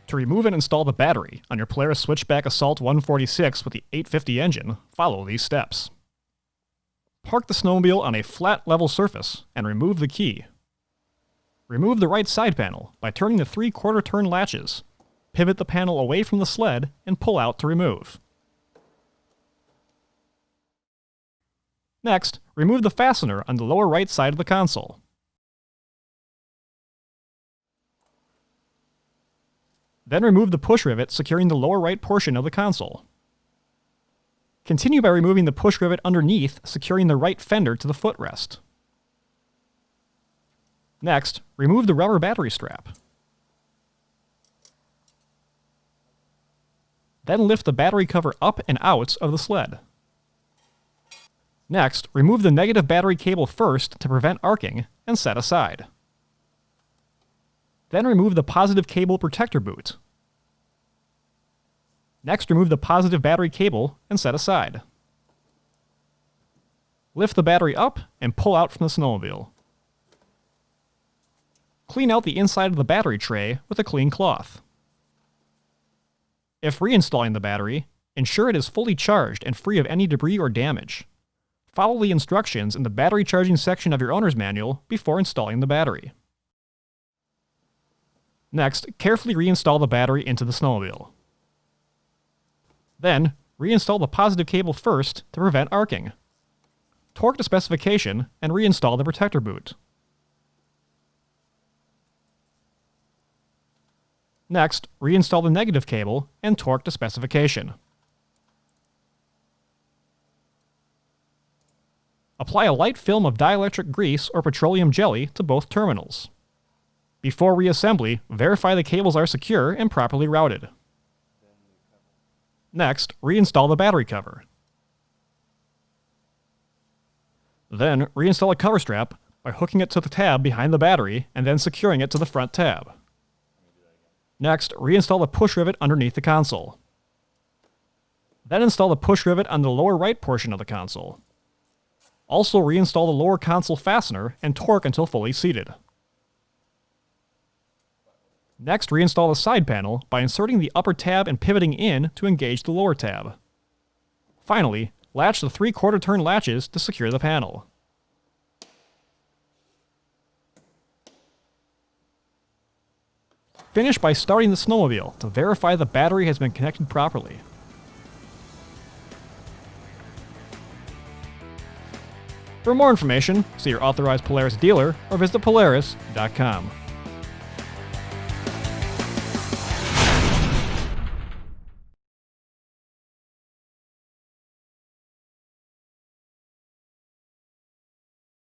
To remove and install the battery on your Polaris Switchback Assault 146 with the 850 engine, follow these steps. Park the snowmobile on a flat, level surface and remove the key. Remove the right side panel by turning the 3/4 turn latches. Pivot the panel away from the sled and pull out to remove. Next, remove the fastener on the lower right side of the console. Then remove the push rivet securing the lower right portion of the console. Continue by removing the push rivet underneath, securing the right fender to the footrest. Next, remove the rubber battery strap. Then lift the battery cover up and out of the sled. Next, remove the negative battery cable first to prevent arcing and set aside. Then remove the positive cable protector boot. Next, remove the positive battery cable and set aside. Lift the battery up and pull out from the snowmobile. Clean out the inside of the battery tray with a clean cloth. If reinstalling the battery, ensure it is fully charged and free of any debris or damage. Follow the instructions in the battery charging section of your owner's manual before installing the battery. Next, carefully reinstall the battery into the snowmobile. Then, reinstall the positive cable first to prevent arcing. Torque to specification and reinstall the protector boot. Next, reinstall the negative cable and torque to specification. Apply a light film of dielectric grease or petroleum jelly to both terminals. Before reassembly, verify the cables are secure and properly routed. Next, reinstall the battery cover. Then, reinstall a cover strap by hooking it to the tab behind the battery and then securing it to the front tab. Next, reinstall the push rivet underneath the console. Then install the push rivet on the lower right portion of the console. Also reinstall the lower console fastener and torque until fully seated. Next, reinstall the side panel by inserting the upper tab and pivoting in to engage the lower tab. Finally, latch the 3/4 turn latches to secure the panel. Finish by starting the snowmobile to verify the battery has been connected properly. For more information, see your authorized Polaris dealer or visit Polaris.com.